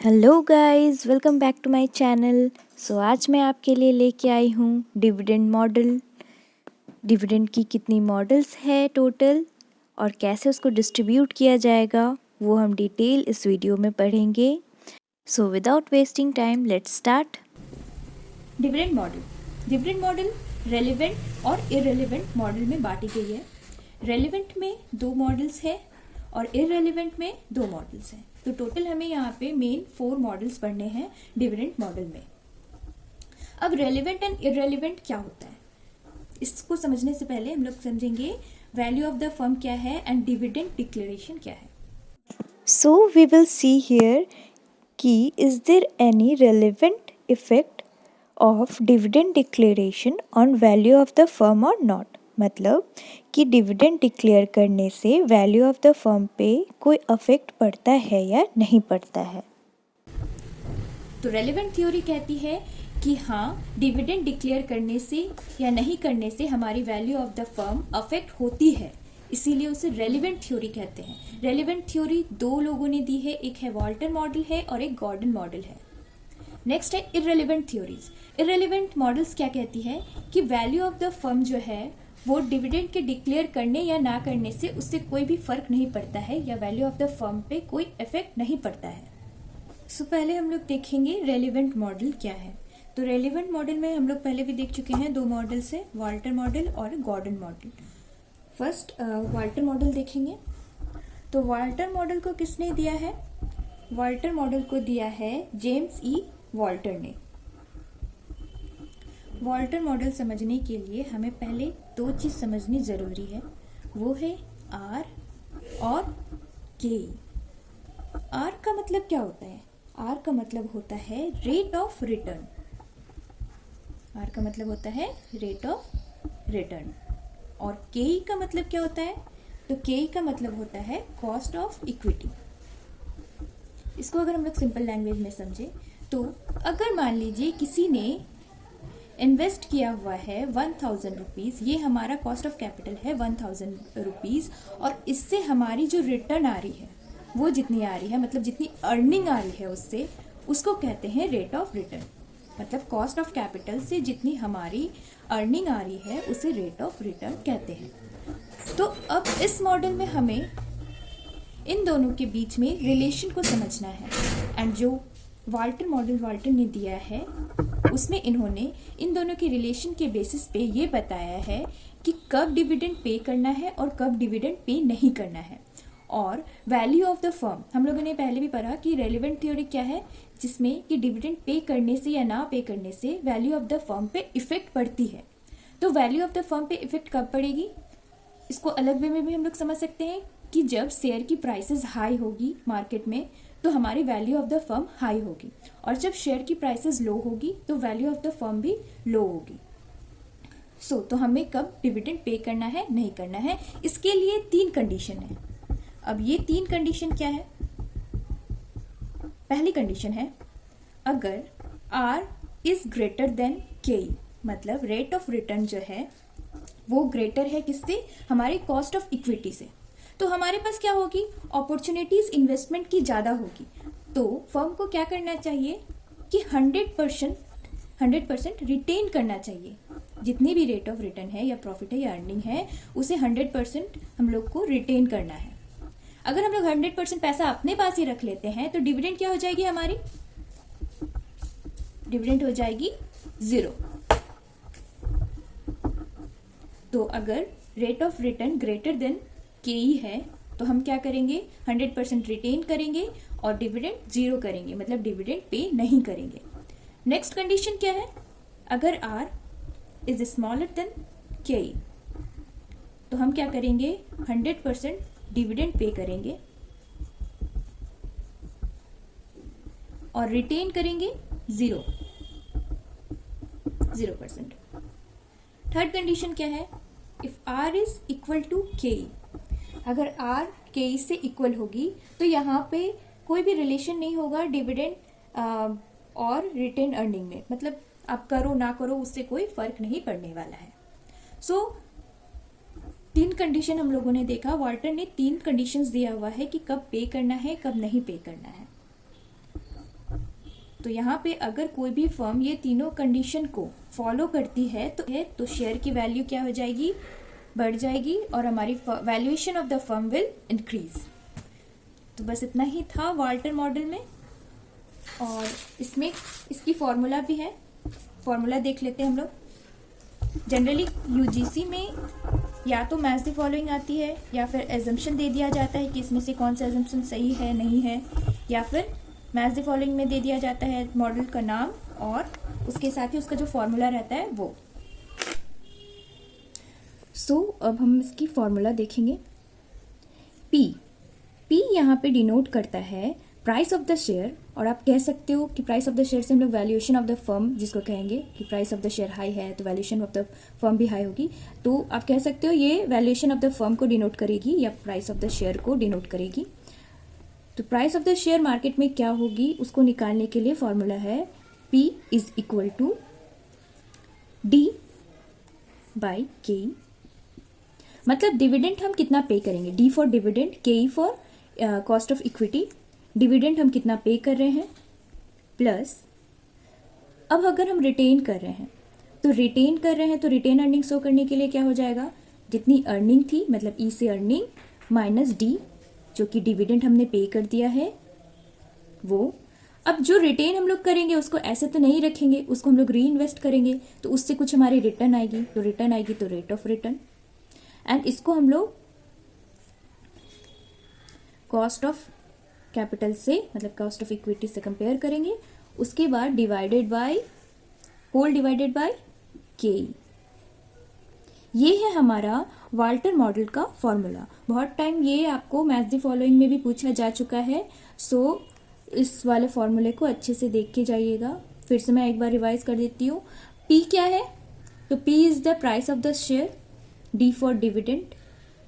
Hello guys, welcome back to my channel. आज मैं आपके लिए लेके आई हूँ डिविडेंड मॉडल। डिविडेंड की कितनी मॉडल्स है टोटल और कैसे उसको डिस्ट्रीब्यूट किया जाएगा वो हम डिटेल इस वीडियो में पढ़ेंगे। Without wasting time let's start. Dividend model relevant और इररेलेवेंट मॉडल में बांटी गई है। रेलिवेंट में 2 मॉडल्स है और इररेलेवेंट में 2 मॉडल्स हैं। तो टोटल हमें यहाँ पे मेन 4 मॉडल्स पढ़ने हैं डिविडेंड मॉडल में। अब रेलिवेंट एंड इररेलेवेंट क्या होता है, इसको समझने से पहले हम लोग समझेंगे वैल्यू ऑफ द फर्म क्या है एंड डिविडेंड डिक्लेरेशन क्या है। वी विल सी हियर कि is there any relevant effect of dividend declaration on value of the firm और नॉट। मतलब कि डिविडेंड डिक्लेयर करने से वैल्यू ऑफ द फर्म पे कोई अफेक्ट पड़ता है या नहीं पड़ता है। तो रेलेवेंट थ्योरी कहती है कि हाँ, डिविडेंड डिक्लेयर करने से या नहीं करने से हमारी value of the firm affect होती है, इसीलिए उसे रेलेवेंट थ्योरी कहते हैं। रेलेवेंट थ्योरी 2 लोगों ने दी है, एक है वॉल्टर मॉडल है और एक गॉर्डन मॉडल है। नेक्स्ट है इररेलेवेंट थ्योरीज। इररेलेवेंट मॉडल्स क्या कहती है कि वैल्यू ऑफ द फर्म जो है वो डिविडेंड के डिक्लेयर करने या ना करने से उससे कोई भी फर्क नहीं पड़ता है या वैल्यू ऑफ द फर्म पे कोई इफेक्ट नहीं पड़ता है। पहले हम लोग देखेंगे रेलिवेंट मॉडल क्या है। तो रेलिवेंट मॉडल में हम लोग पहले भी देख चुके हैं, 2 मॉडल्स है, वॉल्टर मॉडल और Gordon model. First Walter model देखेंगे। तो वॉल्टर मॉडल को किसने दिया है? वॉल्टर मॉडल को दिया है जेम्स ई वॉल्टर ने। वॉल्टर मॉडल समझने के लिए हमें पहले 2 चीज समझनी जरूरी है, वो है आर और के। आर का मतलब क्या होता है? आर का मतलब होता है रेट ऑफ रिटर्न। आर का मतलब होता है रेट ऑफ रिटर्न। और के का मतलब क्या होता है? तो के का मतलब होता है कॉस्ट ऑफ इक्विटी। इसको अगर हम लोग सिंपल लैंग्वेज में समझे तो अगर मान लीजिए किसी ने इन्वेस्ट किया हुआ है 1000 रुपीज, ये हमारा कॉस्ट ऑफ कैपिटल है 1000 रुपीज, और इससे हमारी जो रिटर्न आ रही है वो जितनी आ रही है, मतलब जितनी अर्निंग आ रही है उससे, उसको कहते हैं रेट ऑफ रिटर्न। मतलब कॉस्ट ऑफ कैपिटल से जितनी हमारी अर्निंग आ रही है उसे रेट ऑफ रिटर्न कहते हैं। तो अब इस मॉडल में हमें इन दोनों के बीच में रिलेशन को समझना है। एंड जो वॉल्टर मॉडल वॉल्टर ने दिया है उसमें इन्होंने इन दोनों के रिलेशन के बेसिस पे ये बताया है कि कब डिविडेंड पे करना है और कब डिविडेंड पे नहीं करना है। और वैल्यू ऑफ द फर्म हम लोगों ने पहले भी पढ़ा कि रेलिवेंट थ्योरी क्या है, जिसमें कि डिविडेंड पे करने से या ना पे करने से वैल्यू ऑफ द फर्म पे इफेक्ट पड़ती है। तो वैल्यू ऑफ द फर्म पे इफेक्ट कब पड़ेगी? इसको अलग वे में भी हम लोग समझ सकते हैं कि जब शेयर की प्राइसेस हाई होगी मार्केट में तो हमारी value of the firm high होगी, और जब शेयर की प्राइसेस लो होगी तो वैल्यू ऑफ द फर्म भी लो होगी। तो हमें कब डिविडेंड पे करना है, नहीं करना है, इसके लिए 3 कंडीशन है। अब ये 3 कंडीशन क्या है? पहली कंडीशन है अगर R इज ग्रेटर देन के, मतलब रेट ऑफ रिटर्न जो है वो ग्रेटर है किससे? हमारे कॉस्ट ऑफ इक्विटी से। तो हमारे पास क्या होगी? अपॉर्चुनिटीज इन्वेस्टमेंट की ज्यादा होगी। तो फर्म को क्या करना चाहिए कि 100% रिटेन करना चाहिए। जितनी भी रेट ऑफ रिटर्न है या प्रॉफिट है या अर्निंग है उसे 100% हम लोग को रिटेन करना है। अगर हम लोग 100% पैसा अपने पास ही रख लेते हैं तो डिविडेंड क्या हो जाएगी? हमारी डिविडेंड हो जाएगी 0। तो अगर rate of return greater than के है तो हम क्या करेंगे? 100% रिटेन करेंगे और डिविडेंड 0 करेंगे, मतलब डिविडेंड पे नहीं करेंगे। नेक्स्ट कंडीशन क्या है? अगर R इज स्मॉलर देन के, तो हम क्या करेंगे? 100% डिविडेंड पे करेंगे और रिटेन करेंगे 0%। थर्ड कंडीशन क्या है? If R is equal to K, अगर R के से इक्वल होगी तो यहाँ पे कोई भी रिलेशन नहीं होगा डिविडेंड और रिटेन अर्निंग में, मतलब आप करो ना करो उससे कोई फर्क नहीं पड़ने वाला है। 3 कंडीशन हम लोगों ने देखा। वॉल्टर ने 3 कंडीशंस दिया हुआ है कि कब पे करना है, कब नहीं पे करना है। तो यहाँ पे अगर कोई भी फर्म ये तीनों कंडीशन को फॉलो करती है तो शेयर की वैल्यू क्या हो जाएगी, बढ़ जाएगी और हमारी valuation of the firm will increase. तो बस इतना ही था वाल्टर मॉडल में, और इसमें इसकी फॉर्मूला भी है, फॉर्मूला देख लेते हैं हम लोग। जनरली यूजीसी में या तो मैच द फॉलोइंग आती है या फिर एजम्पशन दे दिया जाता है कि इसमें से कौन सा एजम्पशन सही है नहीं है, या फिर मैच द फॉलोइंग में दे दिया जाता है मॉडल का नाम और उसके साथ ही उसका जो फॉर्मूला रहता है वो। सो अब हम इसकी फॉर्मूला देखेंगे। पी यहाँ पे डिनोट करता है प्राइस ऑफ द शेयर, और आप कह सकते हो कि प्राइस ऑफ द शेयर से हम लोग वैल्यूएशन ऑफ द फर्म जिसको कहेंगे कि price of the share high है तो वैल्यूएशन ऑफ द फर्म भी हाई होगी, तो आप कह सकते हो ये वैल्यूएशन ऑफ द फर्म को डिनोट करेगी या प्राइस ऑफ द शेयर को डिनोट करेगी। तो price of the share market में क्या होगी उसको निकालने के लिए फॉर्मूला है P is equal to D by K. मतलब डिविडेंड हम कितना पे करेंगे, D for dividend, K for cost of equity. Dividend हम कितना पे कर रहे हैं प्लस, अब अगर हम रिटेन कर रहे हैं तो रिटेन अर्निंग शो करने के लिए क्या हो जाएगा, जितनी अर्निंग थी मतलब ई से अर्निंग माइनस डी जो कि डिविडेंड हमने पे कर दिया है वो। अब जो रिटेन हम लोग करेंगे उसको ऐसे तो नहीं रखेंगे, उसको हम लोग री इन्वेस्ट करेंगे तो उससे कुछ हमारी रिटर्न आएगी, तो रिटर्न आएगी तो रेट ऑफ रिटर्न, एंड इसको हम लोग कॉस्ट ऑफ कैपिटल से मतलब कॉस्ट ऑफ इक्विटी से कंपेयर करेंगे। उसके बाद divided by whole divided by K. ये है हमारा वाल्टर मॉडल का फॉर्मूला। बहुत टाइम ये आपको मैच द फॉलोइंग में भी पूछा जा चुका है, सो इस वाले फॉर्मूले को अच्छे से देख के जाइएगा। फिर से मैं एक बार रिवाइज कर देती हूँ। पी क्या है, तो P is the price of the share, D for dividend,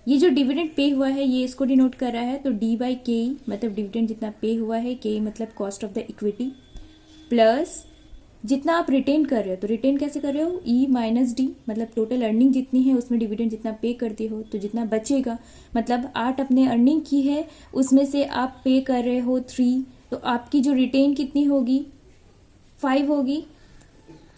ये जो डिविडेंड पे हुआ है ये इसको डिनोट कर रहा है, तो डी बाई के मतलब डिविडेंड जितना पे हुआ है, के मतलब cost of the equity, plus जितना आप रिटेन कर रहे हो, तो रिटेन कैसे कर रहे हो, ई माइनस डी मतलब टोटल अर्निंग जितनी है उसमें डिविडेंड जितना पे करते हो तो जितना बचेगा, मतलब 8 अपने अर्निंग की है उसमें से आप पे कर रहे हो 3, तो आपकी जो रिटेन कितनी होगी 5 होगी,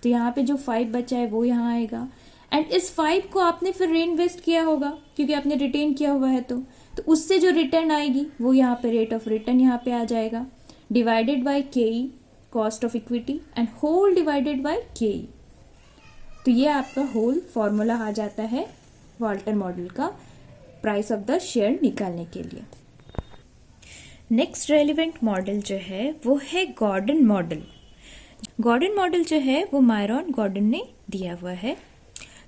तो यहाँ पे जो 5 बचा है वो यहाँ आएगा, एंड इस 5 को आपने फिर री इन्वेस्ट किया होगा क्योंकि आपने रिटेन किया हुआ है, तो उससे जो रिटर्न आएगी वो यहाँ पे रेट ऑफ रिटर्न यहाँ पे आ जाएगा, divided by K cost of equity and whole divided by K. तो ये आपका होल फॉर्मूला आ जाता है वाल्टर मॉडल का प्राइस ऑफ द शेयर निकालने के लिए। नेक्स्ट रेलिवेंट मॉडल जो है वो है गॉर्डन मॉडल। गॉर्डन मॉडल जो है वो मायरॉन गॉर्डन ने दिया हुआ है।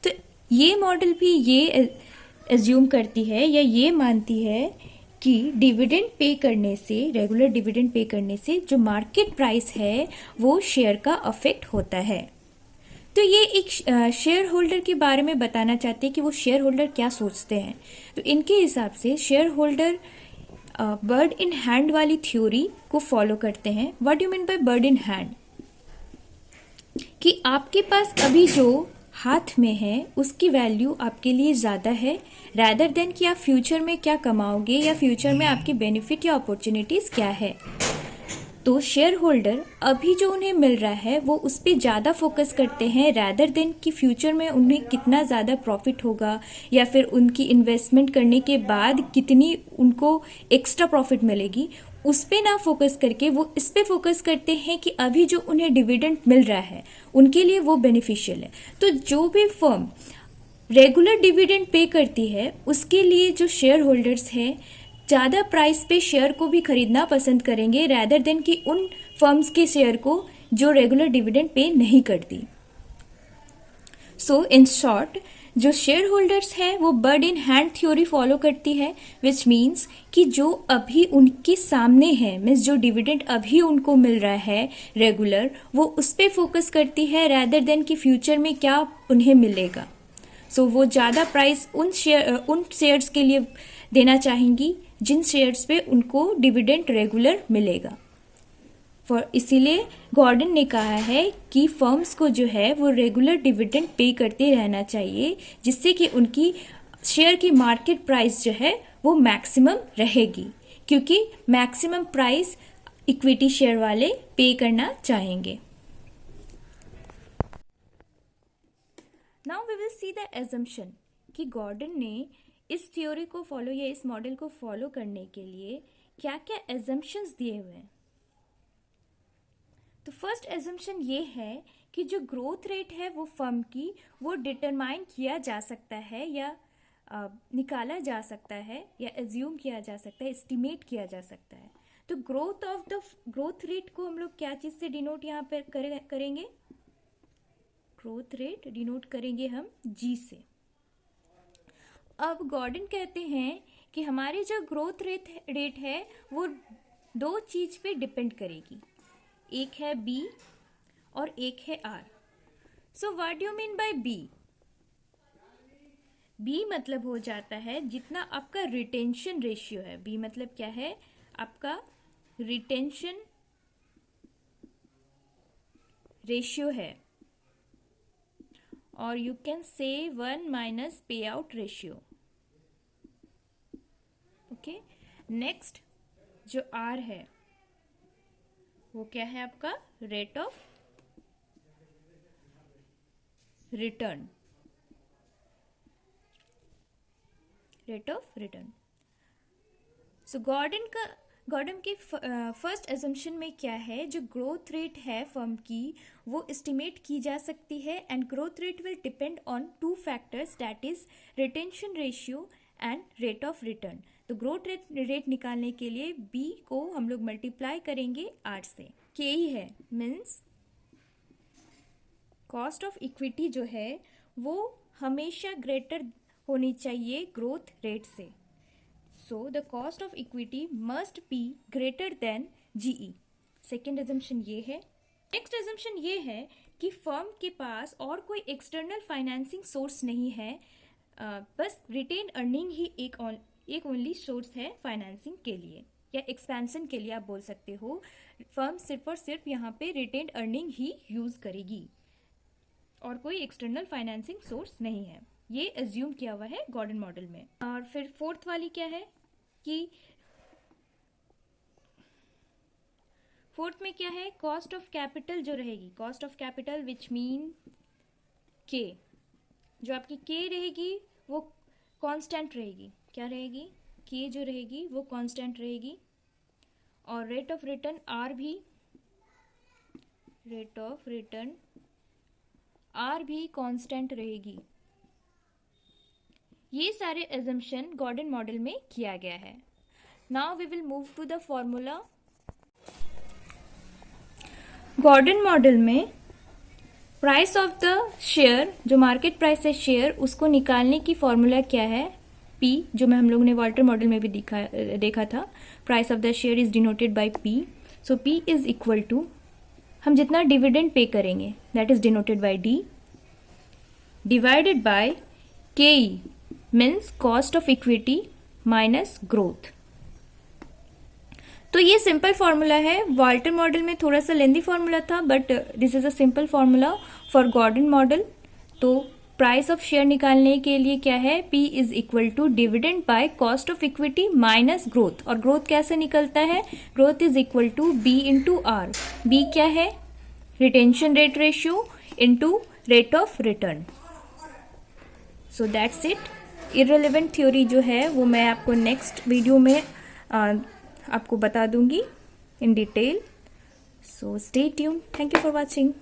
तो ये मॉडल भी ये एज्यूम करती है या ये मानती है कि डिविडेंड पे करने से, रेगुलर डिविडेंड पे करने से जो मार्केट प्राइस है वो शेयर का अफेक्ट होता है। तो ये एक शेयर होल्डर के बारे में बताना चाहते हैं कि वो शेयर होल्डर क्या सोचते हैं। तो इनके हिसाब से share holder bird in hand वाली थ्योरी को फॉलो करते हैं। What do you mean bye bird in hand, कि आपके पास अभी जो हाथ में है उसकी वैल्यू आपके लिए ज़्यादा है रैदर देन कि आप फ्यूचर में क्या कमाओगे या फ्यूचर में आपके बेनिफिट या अपॉर्चुनिटीज़ क्या है। तो शेयर होल्डर अभी जो उन्हें मिल रहा है वो उस पर ज़्यादा फोकस करते हैं रैदर देन कि फ्यूचर में उन्हें कितना ज़्यादा प्रॉफिट होगा या फिर उनकी इन्वेस्टमेंट करने के बाद कितनी उनको एक्स्ट्रा प्रॉफिट मिलेगी, उस पे ना फोकस करके वो इस पे फोकस करते हैं कि अभी जो उन्हें डिविडेंड मिल रहा है उनके लिए वो बेनिफिशियल है। तो जो भी फर्म रेगुलर डिविडेंड पे करती है उसके लिए जो शेयर होल्डर्स हैं ज़्यादा प्राइस पे शेयर को भी खरीदना पसंद करेंगे रैदर देन कि उन फर्म्स के शेयर को जो रेगुलर डिविडेंड पे नहीं करती। सो इन शॉर्ट जो शेयर होल्डर्स हैं वो bird in hand theory follow करती है, विच मीन्स कि जो अभी उनके सामने है, मीन्स जो डिविडेंड अभी उनको मिल रहा है रेगुलर, वो उस पर फोकस करती है रैदर देन कि फ्यूचर में क्या उन्हें मिलेगा। सो वो ज़्यादा प्राइस उन शेयर्स के लिए देना चाहेंगी जिन शेयर्स पे उनको डिविडेंड रेगुलर मिलेगा। इसीलिए गॉर्डन ने कहा है कि फर्म्स को जो है वो रेगुलर डिविडेंड पे करते रहना चाहिए जिससे कि उनकी शेयर की मार्केट प्राइस जो है वो मैक्सिमम रहेगी, क्योंकि मैक्सिमम प्राइस इक्विटी शेयर वाले पे करना चाहेंगे। Now we will see the assumption कि गॉर्डन ने इस थ्योरी को फॉलो या इस मॉडल को फॉलो करने के लिए क्या क्या एजम्पशंस दिए हुए हैं। तो फर्स्ट एजम्पशन ये है कि जो ग्रोथ रेट है वो फर्म की वो डिटरमाइन किया जा सकता है या निकाला जा सकता है या एज्यूम किया जा सकता है, एस्टिमेट किया जा सकता है। तो ग्रोथ रेट को हम लोग क्या चीज से डिनोट यहाँ पर करेंगे? ग्रोथ रेट डिनोट करेंगे हम जी से। अब गॉर्डन कहते हैं कि हमारी जो ग्रोथ रेट है वो दो चीज पे डिपेंड करेगी, एक है बी और एक है R. So what do you mean by B? B मतलब हो जाता है जितना आपका रिटेंशन रेशियो है। बी मतलब क्या है? आपका रिटेंशन रेशियो है, और you can say 1 minus payout ratio. Okay, next जो आर है वो क्या है? आपका rate of return. Rate of return. So Gordon के फर्स्ट एजम्पशन में क्या है? जो ग्रोथ रेट है फर्म की वो एस्टिमेट की जा सकती है, and growth rate will depend on two factors, that is retention ratio and rate of return. तो ग्रोथ रेट निकालने के लिए बी को हम लोग मल्टीप्लाई करेंगे आर से। के ही है मीन्स कॉस्ट ऑफ इक्विटी जो है वो हमेशा ग्रेटर होनी चाहिए ग्रोथ रेट से। So the cost of equity must be greater than GE. Second assumption ये है। नेक्स्ट एजम्पशन ये है कि फर्म के पास और कोई एक्सटर्नल फाइनेंसिंग सोर्स नहीं है, बस रिटेन अर्निंग ही एक ओनली सोर्स है फाइनेंसिंग के लिए या एक्सपेंशन के लिए आप बोल सकते हो। फर्म सिर्फ और सिर्फ यहाँ पे रिटेन अर्निंग ही यूज करेगी और कोई एक्सटर्नल फाइनेंसिंग सोर्स नहीं है, ये एज्यूम किया हुआ है गॉर्डन मॉडल में। और फिर फोर्थ वाली क्या है कि फोर्थ में क्या है? कॉस्ट ऑफ कैपिटल जो रहेगी, cost of capital which mean के, जो आपकी के रहेगी वो कांस्टेंट रहेगी। क्या रहेगी? के जो रहेगी वो कांस्टेंट रहेगी, और रेट ऑफ रिटर्न आर भी, रेट ऑफ रिटर्न आर भी कांस्टेंट रहेगी। ये सारे एजम्पशन गॉर्डन मॉडल में किया गया है। Now we will move to the formula. Gordon model में प्राइस ऑफ द शेयर, जो मार्केट प्राइस है शेयर, उसको निकालने की फॉर्मूला क्या है? पी, जो हम लोग ने वाल्टर मॉडल में भी देखा था। Price of the share is denoted by P. So P is equal to, हम जितना डिविडेंड पे करेंगे that is denoted by D, divided by K E means cost of equity minus growth. तो ये simple formula है। Walter model में थोड़ा सा lengthy formula था, but this is a simple formula for Gordon model. तो price of share निकालने के लिए क्या है? P is equal to dividend by cost of equity minus growth. और ग्रोथ कैसे निकलता है? Growth is equal to B into R. B क्या है? Retention rate ratio into rate of return. So that's it. Irrelevant theory जो है वो मैं आपको नेक्स्ट वीडियो में आपको बता दूंगी in detail. So stay tune. Thank you for watching.